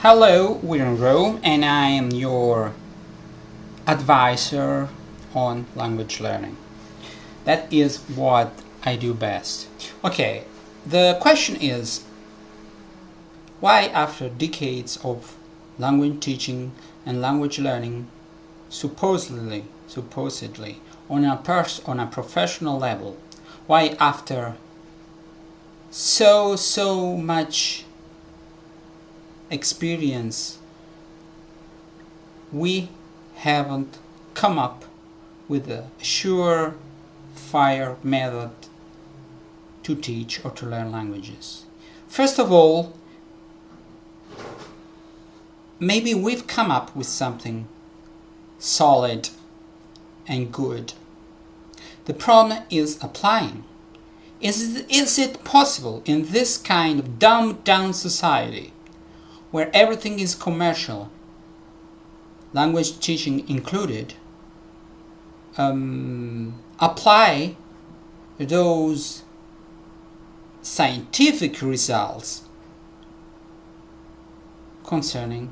Hello, we're in Rome, and I am your advisor on language learning. That is what I do best. Okay, the question is why, after decades of language teaching and language learning, supposedly on a professional level, why after so much experience we haven't come up with a surefire method to teach or to learn languages. First of all, maybe we've come up with something solid and good. The problem is applying. Is it possible in this kind of dumbed down society where everything is commercial, language teaching included, apply those scientific results concerning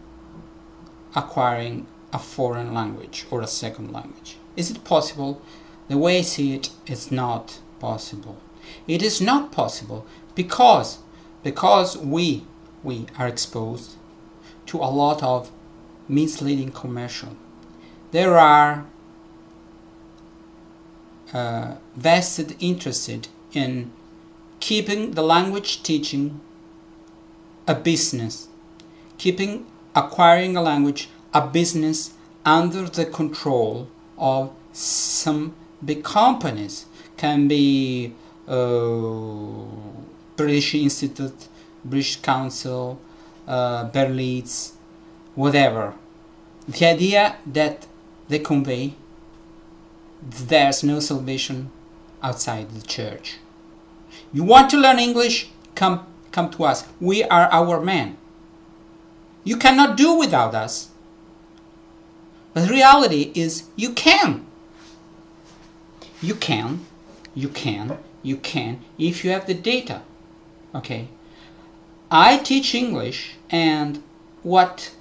acquiring a foreign language or a second language? Is it possible? The way I see it, it's not possible. It is not possible because we are exposed to a lot of misleading commercial. There are vested interested in keeping the language teaching a business, keeping acquiring a language a business under the control of some big companies. Can be British Institute, British Council, Berlitz, whatever. The idea that they convey there's no salvation outside the church. You want to learn English? Come to us. We are our men. You cannot do without us. But the reality is you can. You can if you have the data. Okay. I teach English, and what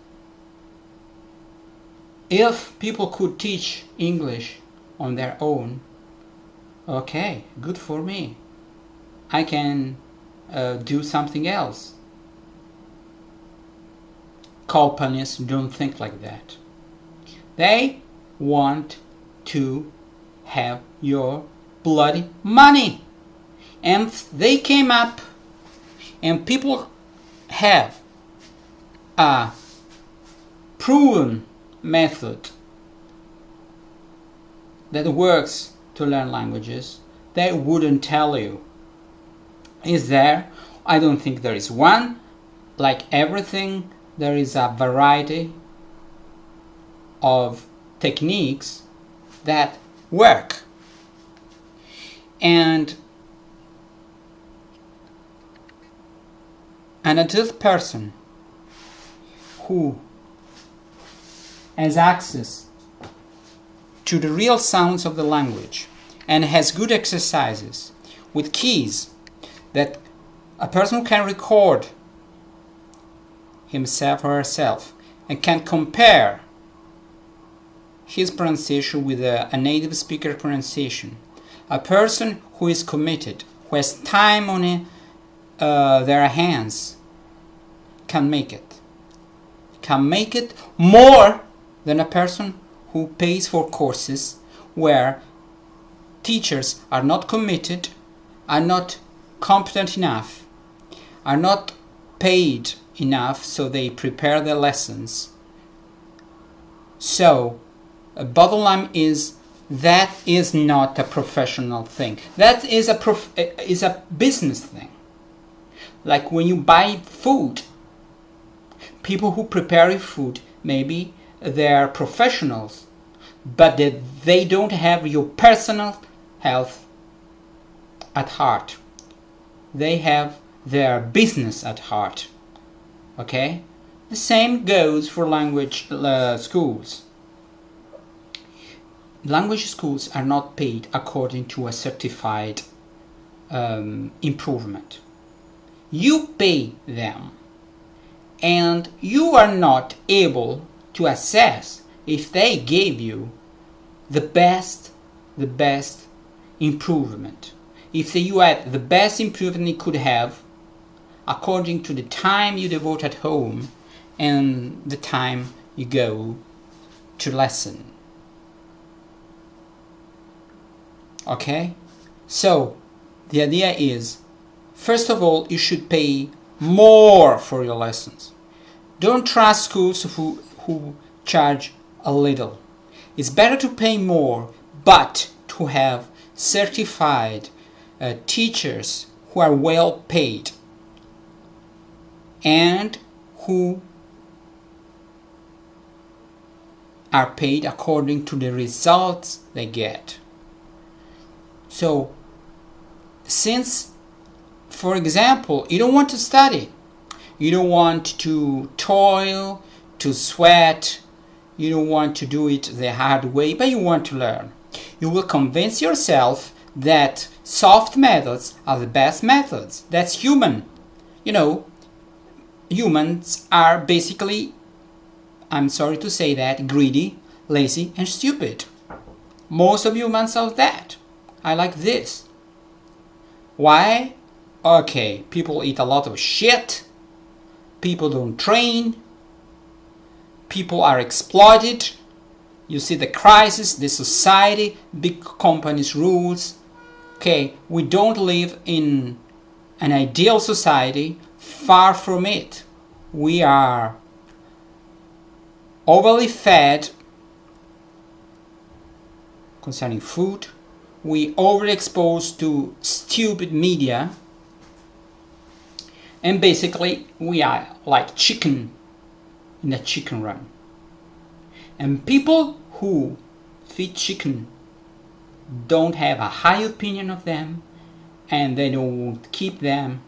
if people could teach English on their own? Okay, good for me. I can do something else. Companies don't think like that. They want to have your bloody money. And they came up, and people have a proven method that works to learn languages. They wouldn't tell you. Is there? I don't think there is one. Like everything, there is a variety of techniques that work. And an adult person who has access to the real sounds of the language and has good exercises with keys that a person who can record himself or herself and can compare his pronunciation with a native speaker pronunciation. A person who is committed, who has time on their hands, can make it. Can make it more than a person who pays for courses where teachers are not committed, are not competent enough, are not paid enough, so they prepare their lessons. So, bottom line is that is not a professional thing. That is a business thing. Like when you buy food, people who prepare your food, maybe they're professionals, but they don't have your personal health at heart. They have their business at heart. Okay? The same goes for language schools. Language schools are not paid according to a certified improvement. You pay them and you are not able to assess if they gave you the best improvement. If you had the best improvement you could have according to the time you devote at home and the time you go to lesson. Okay? So, the idea is, first of all, you should pay more for your lessons. Don't trust schools who charge a little. It's better to pay more, but to have certified teachers who are well paid and who are paid according to the results they get. So, since, for example, you don't want to study, you don't want to toil, to sweat, you don't want to do it the hard way, but you want to learn, you will convince yourself that soft methods are the best methods. That's human. You know, humans are basically, I'm sorry to say that, greedy, lazy, and stupid. Most of humans are that. I like this. Why? Okay, people eat a lot of shit. People don't train. People are exploited. You see the crisis, the society, big companies' rules. Okay, we don't live in an ideal society. Far from it. We are overly fed concerning food. We overexposed to stupid media. And basically, we are like chicken in a chicken run. And people who feed chicken don't have a high opinion of them, and they don't keep them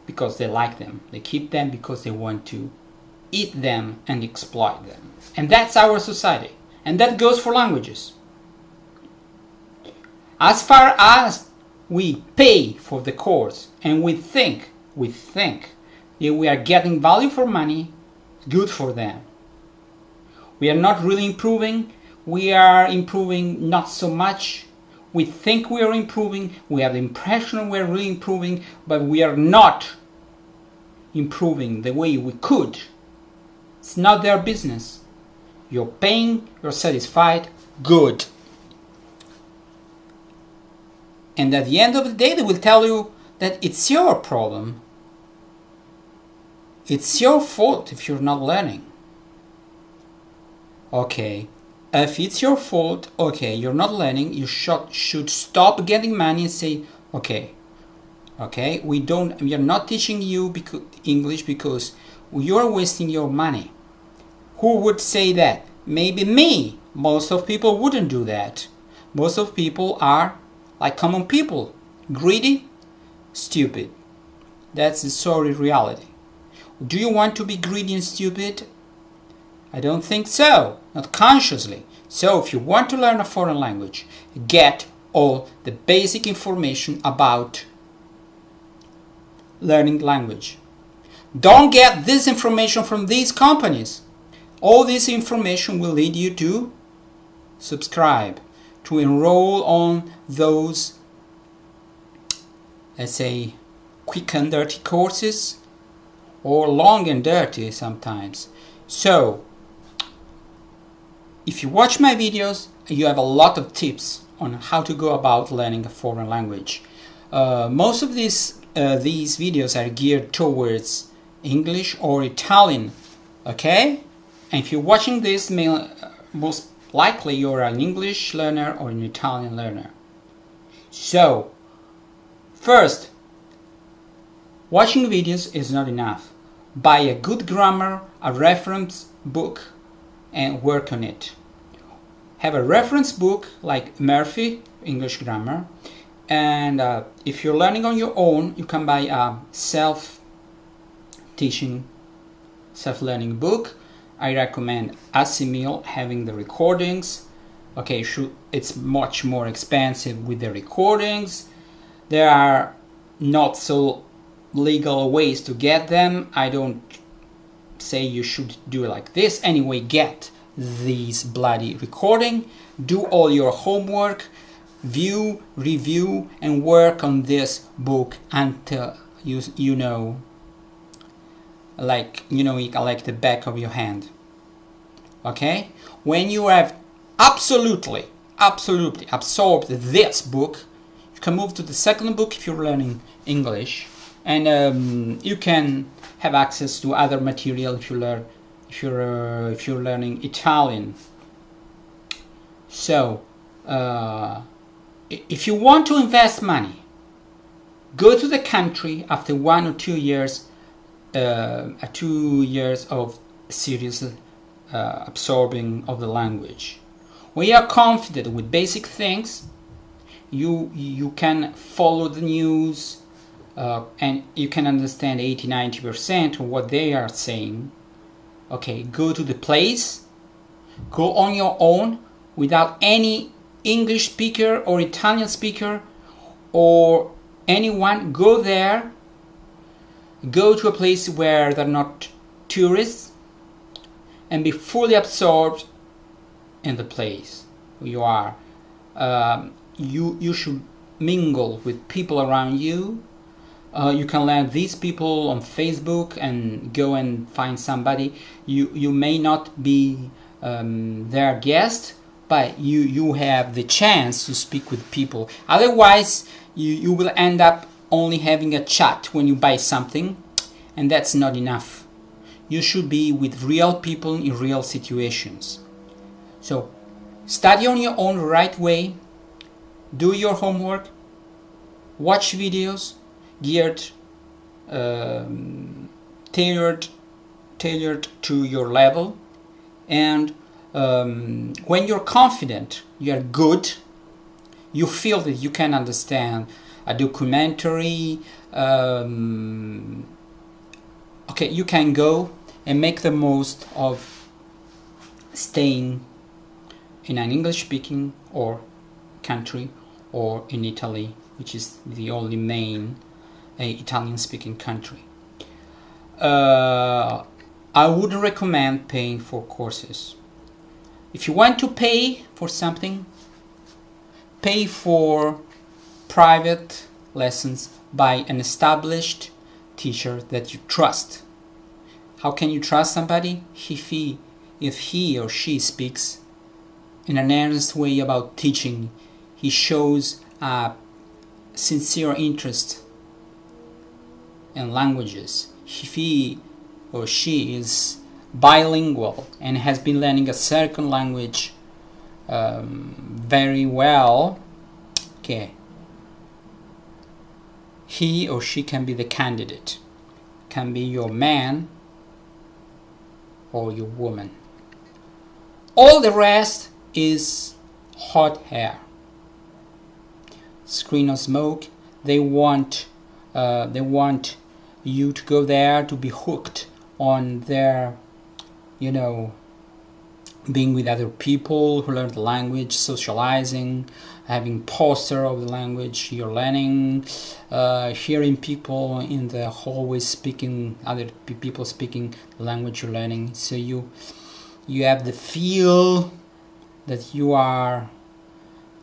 because they like them. They keep them because they want to eat them and exploit them. And that's our society. And that goes for languages. As far as we pay for the course and we think that we are getting value for money, good for them. We are not really improving. We are improving not so much. We think we are improving. We have the impression we are really improving, but we are not improving the way we could. It's not their business. You're paying, you're satisfied, good. And at the end of the day, they will tell you that it's your problem. It's your fault if you're not learning. Okay, if it's your fault, okay, you're not learning, you should stop getting money and say, okay, we are not teaching you English because you're wasting your money. Who would say that? Maybe me. Most of people wouldn't do that. Most of people are like common people, greedy, stupid. That's the sorry reality. Do you want to be greedy and stupid? I don't think so, not consciously. So if you want to learn a foreign language, get all the basic information about learning language. Don't get this information from these companies. All this information will lead you to subscribe, to enroll on those, let's say, quick and dirty courses, or long and dirty sometimes. So, if you watch my videos, you have a lot of tips on how to go about learning a foreign language. Most of these videos are geared towards English or Italian, okay? And if you're watching this, most likely you're an English learner or an Italian learner. So, first, watching videos is not enough. Buy a good grammar, a reference book, and work on it. Have a reference book like Murphy, English Grammar, and if you're learning on your own, you can buy a self-teaching, self-learning book. I recommend Assimil, having the recordings. Okay, it's much more expensive with the recordings. There are not so legal ways to get them. I don't say you should do it like this. Anyway, get this bloody recording, do all your homework, view, review, and work on this book until you know, like the back of your hand. Okay? When you have absolutely absorbed this book, you can move to the second book if you're learning English, and you can have access to other material if you're learning Italian. So if you want to invest money, go to the country after 1 or 2 years, 2 years of serious absorbing of the language. When you are confident with basic things, you can follow the news, and you can understand 80-90% of what they are saying. Okay, go to the place, go on your own without any English speaker or Italian speaker or anyone. Go there, go to a place where there are not tourists, and be fully absorbed in the place where you are. You should mingle with people around you. You can learn these people on Facebook and go and find somebody. You may not be their guest, but you have the chance to speak with people. Otherwise, you will end up only having a chat when you buy something, and that's not enough. You should be with real people in real situations. So study on your own right way, do your homework, watch videos geared, tailored to your level, and when you're confident, you're good, you feel that you can understand a documentary, okay, you can go and make the most of staying in an English-speaking or country, or in Italy, which is the only main Italian-speaking country. I would recommend paying for courses. If you want to pay for something, pay for private lessons by an established teacher that you trust. How can you trust somebody? If he or she speaks in an earnest way about teaching, he shows a sincere interest in languages. If he or she is bilingual and has been learning a second language very well, okay, he or she can be the candidate, can be your man or your woman. All the rest is hot air. Screen of smoke. They want you to go there to be hooked on their, being with other people who learn the language, socializing, having poster of the language you're learning, hearing people in the hallway speaking, other people speaking the language you're learning. So you have the feel that you are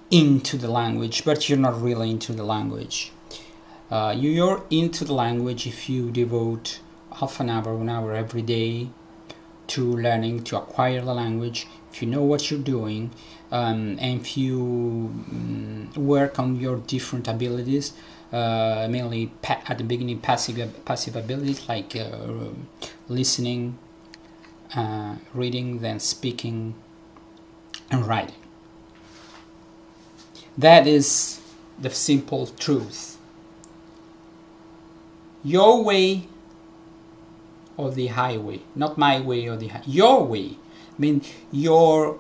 into the language, but you're not really into the language. You're into the language if you devote half an hour, 1 hour every day to learning, to acquire the language, if you know what you're doing, and if you work on your different abilities, mainly at the beginning passive abilities like listening, reading, then speaking and writing. That is the simple truth. Your way or the highway, not my way or the highway, your way. I mean, your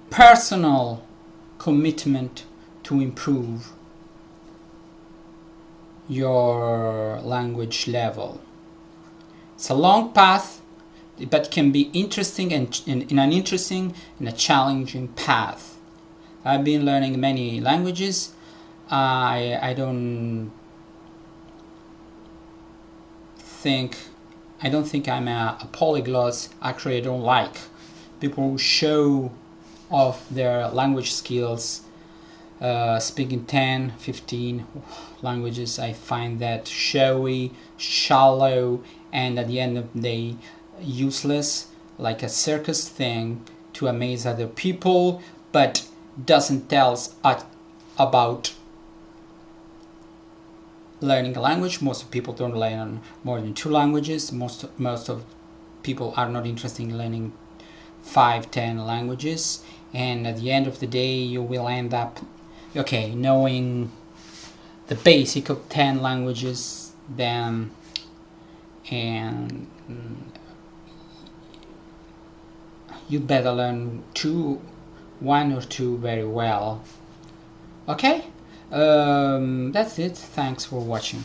personal commitment to improve your language level. It's a long path, but can be interesting and in an interesting and a challenging path. I've been learning many languages. I don't think I'm a polyglot. Actually, I don't like people who show off their language skills, speaking 10, 15 languages. I find that showy, shallow, and at the end of the day, useless, like a circus thing to amaze other people, but doesn't tell us about learning a language. Most people don't learn more than 2 languages. Most of people are not interested in learning 5, 10 languages, and at the end of the day you will end up knowing the basic of 10 languages, then and you better learn 1 or 2 very well. Okay, that's it. Thanks for watching.